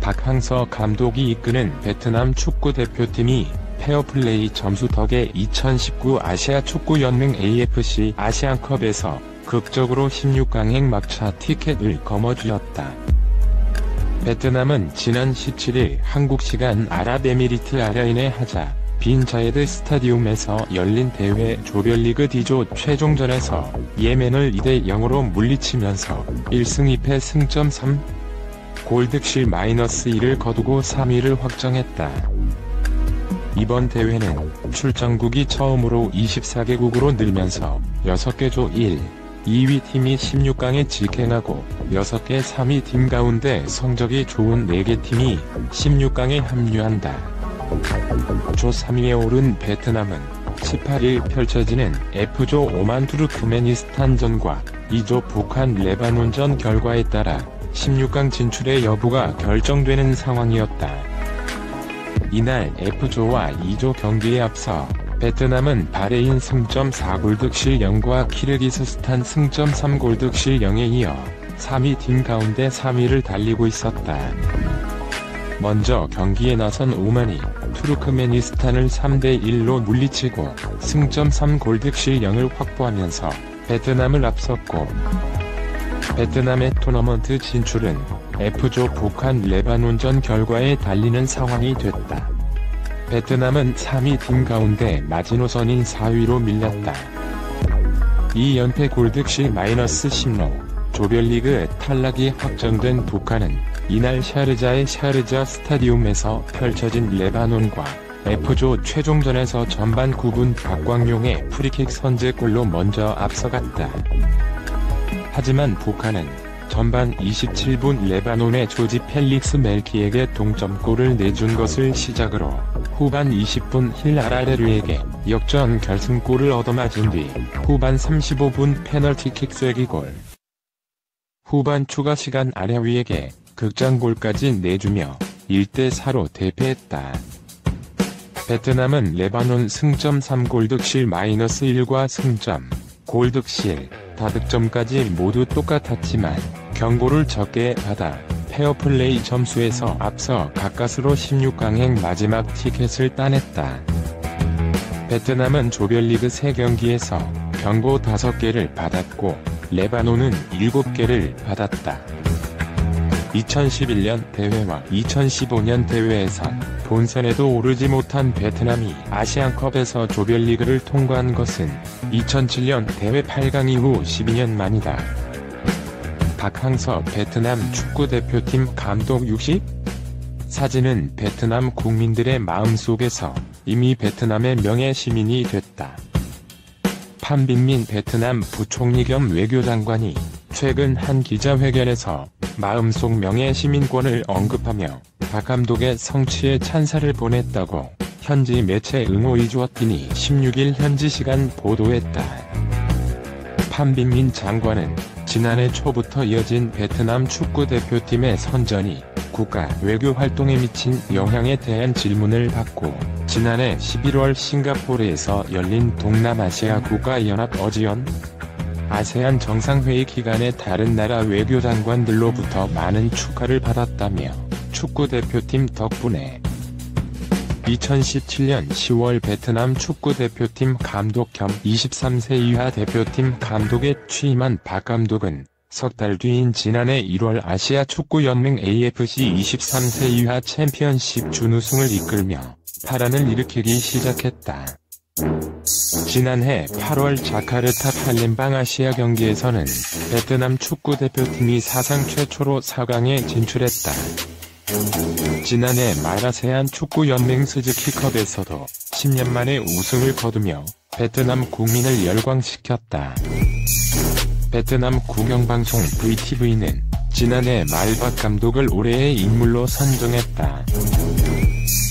박항서 감독이 이끄는 베트남 축구대표팀이 페어플레이 점수 덕에 2019 아시아축구연맹 AFC 아시안컵에서 극적으로 16강행 막차 티켓을 거머쥐었다. 베트남은 지난 17일 한국 시간 아랍에미리트 아라인의 하자 빈 자예드 스타디움에서 열린 대회 조별리그 D조 최종전에서 예멘을 2대0으로 물리치면서 1승 2패 승점 3, 골득실 -1을 거두고 3위를 확정했다. 이번 대회는 출전국이 처음으로 24개국으로 늘면서 6개 조 1, 2위 팀이 16강에 직행하고 6개 3위 팀 가운데 성적이 좋은 4개 팀이 16강에 합류한다. 조 3위에 오른 베트남은 18일 펼쳐지는 F조 오만 투르크메니스탄전과 2조 북한 레바논전 결과에 따라 16강 진출의 여부가 결정되는 상황이었다. 이날 F조와 2조 경기에 앞서 베트남은 바레인 승점 4골득실 0과 키르기스스탄 승점 3골득실 0에 이어 3위 팀 가운데 3위를 달리고 있었다. 먼저 경기에 나선 오만이 투르크메니스탄을 3대1로 물리치고 승점 3골득실 0을 확보하면서 베트남을 앞섰고, 베트남의 토너먼트 진출은 F조 북한 레바논전 결과에 달리는 상황이 됐다. 베트남은 3위 팀 가운데 마지노선인 4위로 밀렸다. 2연패 골득실 -10로 조별리그 탈락이 확정된 북한은 이날 샤르자의 샤르자 스타디움에서 펼쳐진 레바논과 F조 최종전에서 전반 9분 박광용의 프리킥 선제골로 먼저 앞서갔다. 하지만 북한은 전반 27분 레바논의 조지 펠릭스 멜키에게 동점골을 내준 것을 시작으로 후반 20분 힐 아라레르에게 역전 결승골을 얻어맞은 뒤 후반 35분 페널티킥 쐐기골, 후반 추가 시간 아랴위에게 극장골까지 내주며 1대4로 대패했다. 베트남은 레바논 승점 3골득실 -1과 승점, 골득실, 다득점까지 모두 똑같았지만 경고를 적게 받아 페어플레이 점수에서 앞서 가까스로 16강행 마지막 티켓을 따냈다. 베트남은 조별리그 3경기에서 경고 5개를 받았고 레바논은 7개를 받았다. 2011년 대회와 2015년 대회에선 본선에도 오르지 못한 베트남이 아시안컵에서 조별리그를 통과한 것은 2007년 대회 8강 이후 12년 만이다. 박항서 베트남 축구대표팀 감독 60? 사진은 베트남 국민들의 마음속에서 이미 베트남의 명예 시민이 됐다. 판빈민 베트남 부총리 겸 외교장관이 최근 한 기자회견에서 마음속 명예 시민권을 언급하며 박 감독의 성취에 찬사를 보냈다고 현지 매체 응호이주어틴이 16일 현지 시간 보도했다. 판빈민 장관은 지난해 초부터 이어진 베트남 축구대표팀의 선전이 국가 외교 활동에 미친 영향에 대한 질문을 받고 지난해 11월 싱가포르에서 열린 동남아시아 국가연합 어지언 아세안 정상회의 기간에 다른 나라 외교장관들로부터 많은 축하를 받았다며 축구대표팀 덕분에 2017년 10월 베트남 축구대표팀 감독 겸 23세 이하 대표팀 감독에 취임한 박 감독은 석 달 뒤인 지난해 1월 아시아축구연맹 AFC 23세 이하 챔피언십 준우승을 이끌며 파란을 일으키기 시작했다. 지난해 8월 자카르타 팔렘방 아시아 경기에서는 베트남 축구대표팀이 사상 최초로 4강에 진출했다. 지난해 말아세안 축구연맹 스즈키컵에서도 10년 만에 우승을 거두며 베트남 국민을 열광시켰다. 베트남 국영방송 VTV는 지난해 말 박 감독을 올해의 인물로 선정했다.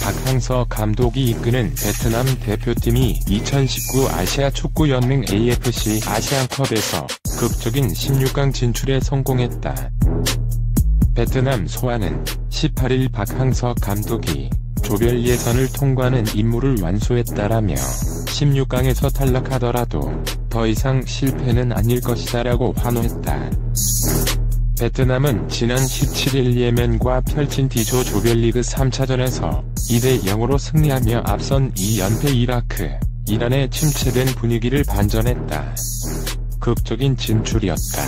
박항서 감독이 이끄는 베트남 대표팀이 2019 아시아축구연맹 AFC 아시안컵에서 극적인 16강 진출에 성공했다. 베트남 소아는 18일 박항서 감독이 조별 예선을 통과하는 임무를 완수했다라며 16강에서 탈락하더라도 더 이상 실패는 아닐 것이다라고 환호했다. 베트남은 지난 17일 예멘과 펼친 D조 조별리그 3차전에서 2대0으로 승리하며 앞선 2연패 이라크, 이란에 침체된 분위기를 반전했다. 극적인 진출이었다.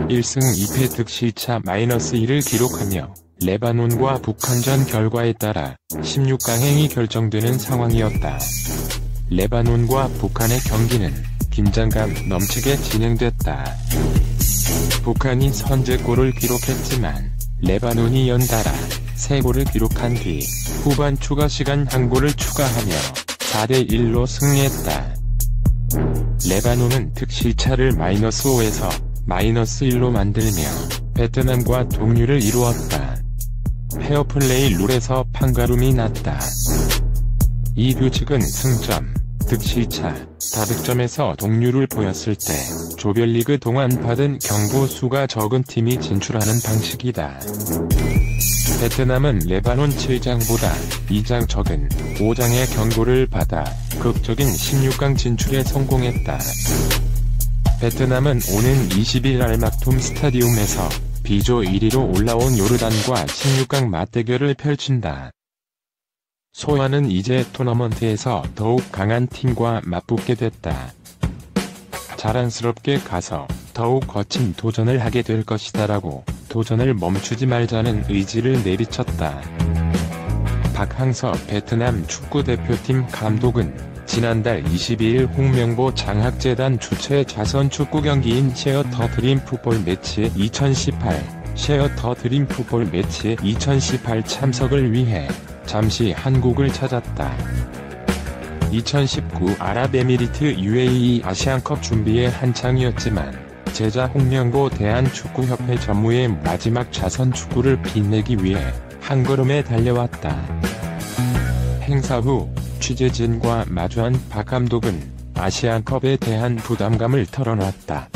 1승 2패 득실차 -1을 기록하며 레바논과 북한전 결과에 따라 16강행이 결정되는 상황이었다. 레바논과 북한의 경기는 긴장감 넘치게 진행됐다. 북한이 선제골을 기록했지만 레바논이 연달아 3골을 기록한 뒤 후반 추가 시간 1골을 추가하며 4대1로 승리했다. 레바논은 득실차를 -5에서 -1로 만들며 베트남과 동률을 이루었다. 페어플레이 룰에서 판가름이 났다. 이 규칙은 승점, 득실차, 다득점에서 동률을 보였을 때 조별리그 동안 받은 경고 수가 적은 팀이 진출하는 방식이다. 베트남은 레바논 7장보다 2장 적은 5장의 경고를 받아 극적인 16강 진출에 성공했다. 베트남은 오는 20일 알막툼 스타디움에서 B조 1위로 올라온 요르단과 16강 맞대결을 펼친다. 소아는 이제 토너먼트에서 더욱 강한 팀과 맞붙게 됐다. 자랑스럽게 가서 더욱 거친 도전을 하게 될 것이다라고 도전을 멈추지 말자는 의지를 내비쳤다. 박항서 베트남 축구대표팀 감독은 지난달 22일 홍명보 장학재단 주최 자선 축구 경기인 쉐어 더 드림 풋볼 매치 2018 쉐어 더 드림 풋볼 매치 2018 참석을 위해 잠시 한국을 찾았다. 2019 아랍에미리트 UAE 아시안컵 준비에 한창이었지만 제자 홍명보 대한축구협회 전무의 마지막 자선 축구를 빛내기 위해 한걸음에 달려왔다. 행사 후 취재진과 마주한 박 감독은 아시안컵에 대한 부담감을 털어놨다.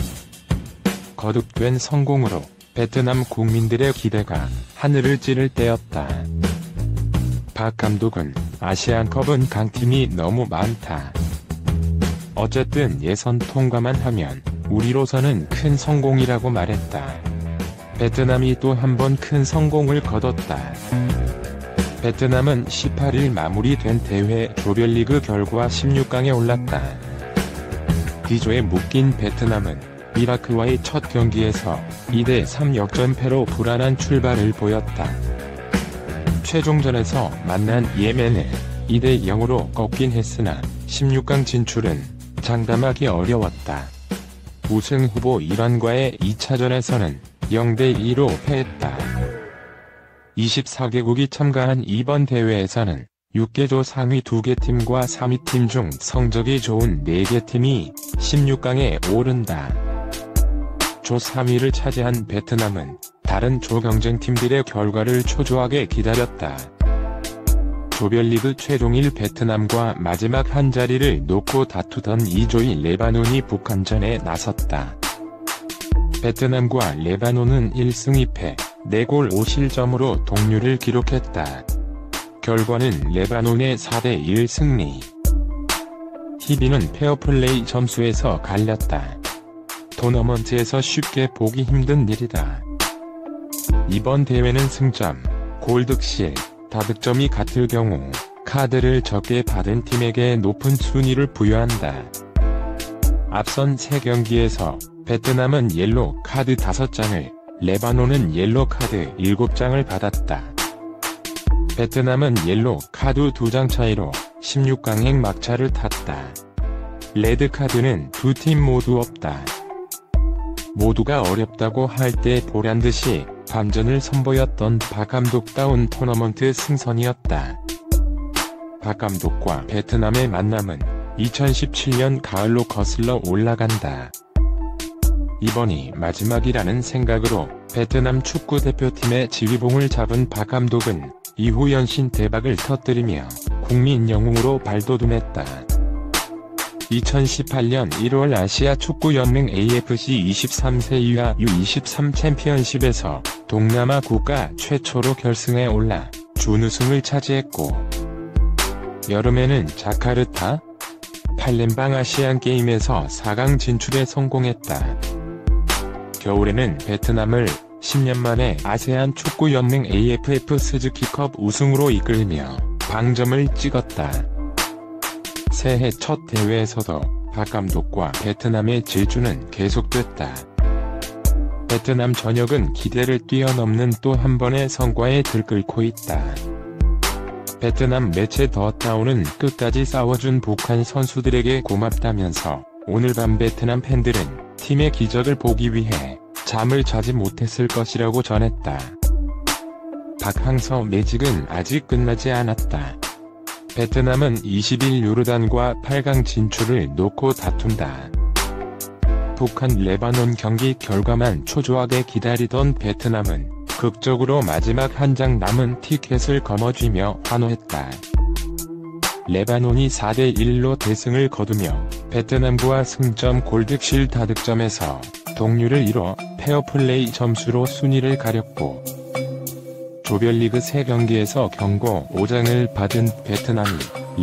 거듭된 성공으로 베트남 국민들의 기대가 하늘을 찌를 때였다. 박 감독은 아시안컵은 강팀이 너무 많다. 어쨌든 예선 통과만 하면 우리로서는 큰 성공이라고 말했다. 베트남이 또 한 번 큰 성공을 거뒀다. 베트남은 18일 마무리된 대회 조별리그 결과 16강에 올랐다. D조에 묶인 베트남은 이라크와의 첫 경기에서 2대3 역전패로 불안한 출발을 보였다. 최종전에서 만난 예멘을 2대0으로 꺾긴 했으나 16강 진출은 장담하기 어려웠다. 우승 후보 이란과의 2차전에서는 0대2로 패했다. 24개국이 참가한 이번 대회에서는 6개조 상위 2개 팀과 3위 팀 중 성적이 좋은 4개 팀이 16강에 오른다. 조 3위를 차지한 베트남은 다른 조 경쟁팀들의 결과를 초조하게 기다렸다. 조별리그 최종일 베트남과 마지막 한 자리를 놓고 다투던 2조의 레바논이 북한전에 나섰다. 베트남과 레바논은 1승 2패, 4골 5실점으로 동률을 기록했다. 결과는 레바논의 4대1 승리. 희비는 페어플레이 점수에서 갈렸다. 토너먼트에서 쉽게 보기 힘든 일이다. 이번 대회는 승점, 골득실, 다득점이 같을 경우 카드를 적게 받은 팀에게 높은 순위를 부여한다. 앞선 3경기에서 베트남은 옐로 카드 5장을, 레바논은 옐로 카드 7장을 받았다. 베트남은 옐로 카드 2장 차이로 16강행 막차를 탔다. 레드 카드는 두 팀 모두 없다. 모두가 어렵다고 할 때 보란듯이 반전을 선보였던 박 감독다운 토너먼트 승선이었다. 박 감독과 베트남의 만남은 2017년 가을로 거슬러 올라간다. 이번이 마지막이라는 생각으로 베트남 축구대표팀의 지휘봉을 잡은 박 감독은 이후 연신 대박을 터뜨리며 국민 영웅으로 발돋움했다. 2018년 1월 아시아 축구연맹 AFC 23세 이하 U23 챔피언십에서 동남아 국가 최초로 결승에 올라 준우승을 차지했고, 여름에는 자카르타, 팔렘방 아시안게임에서 4강 진출에 성공했다. 겨울에는 베트남을 10년 만에 아세안 축구연맹 AFF 스즈키컵 우승으로 이끌며 방점을 찍었다. 새해 첫 대회에서도 박 감독과 베트남의 질주는 계속됐다. 베트남 전역은 기대를 뛰어넘는 또 한 번의 성과에 들끓고 있다. 베트남 매체 더 다운은 끝까지 싸워준 북한 선수들에게 고맙다면서 오늘 밤 베트남 팬들은 팀의 기적을 보기 위해 잠을 자지 못했을 것이라고 전했다. 박항서 매직은 아직 끝나지 않았다. 베트남은 20일 요르단과 8강 진출을 놓고 다툰다. 북한 레바논 경기 결과만 초조하게 기다리던 베트남은 극적으로 마지막 한 장 남은 티켓을 거머쥐며 환호했다. 레바논이 4대1로 대승을 거두며 베트남과 승점 골득실 다득점에서 동률을 이뤄 페어플레이 점수로 순위를 가렸고, 조별리그 3경기에서 경고 5장을 받은 베트남이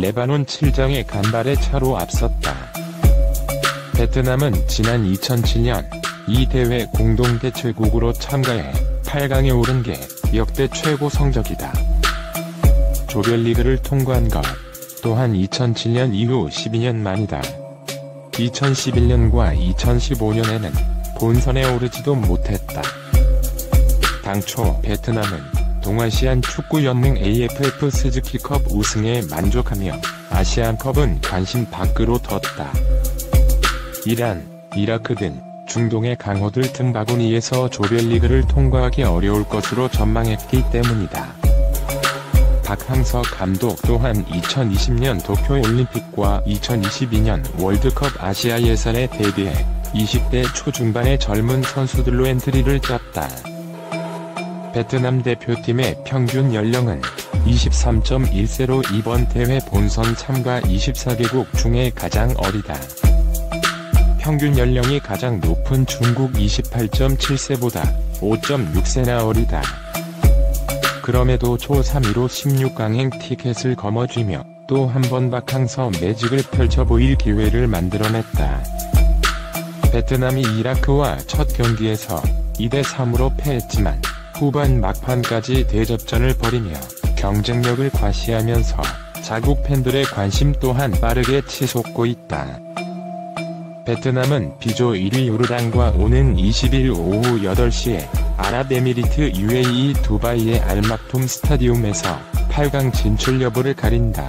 레바논 7장의 간발의 차로 앞섰다. 베트남은 지난 2007년 이 대회 공동 개최국으로 참가해 8강에 오른 게 역대 최고 성적이다. 조별리그를 통과한 것 또한 2007년 이후 12년 만이다. 2011년과 2015년에는 본선에 오르지도 못했다. 당초 베트남은 동아시안 축구연맹 AFF 스즈키컵 우승에 만족하며 아시안컵은 관심 밖으로 뒀다. 이란, 이라크 등 중동의 강호들 틈바구니에서 조별리그를 통과하기 어려울 것으로 전망했기 때문이다. 박항서 감독 또한 2020년 도쿄올림픽과 2022년 월드컵 아시아 예선에 대비해 20대 초중반의 젊은 선수들로 엔트리를 짰다. 베트남 대표팀의 평균 연령은 23.1세로 이번 대회 본선 참가 24개국 중에 가장 어리다. 평균 연령이 가장 높은 중국 28.7세보다 5.6세나 어리다. 그럼에도 초3위로 16강행 티켓을 거머쥐며 또 한 번 박항서 매직을 펼쳐 보일 기회를 만들어냈다. 베트남이 이라크와 첫 경기에서 2대3으로 패했지만 후반 막판까지 대접전을 벌이며 경쟁력을 과시하면서 자국 팬들의 관심 또한 빠르게 치솟고 있다. 베트남은 B조 1위 요르단과 오는 20일 오후 8시에 아랍에미리트 UAE 두바이의 알막툼 스타디움에서 8강 진출 여부를 가린다.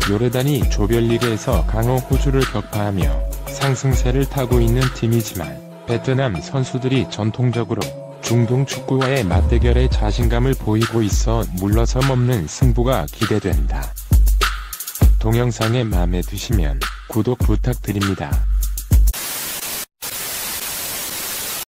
요르단이 조별리그에서 강호 호주를 격파하며 상승세를 타고 있는 팀이지만 베트남 선수들이 전통적으로 중동 축구와의 맞대결에 자신감을 보이고 있어 물러섬 없는 승부가 기대된다. 동영상이 마음에 드시면 구독 부탁드립니다.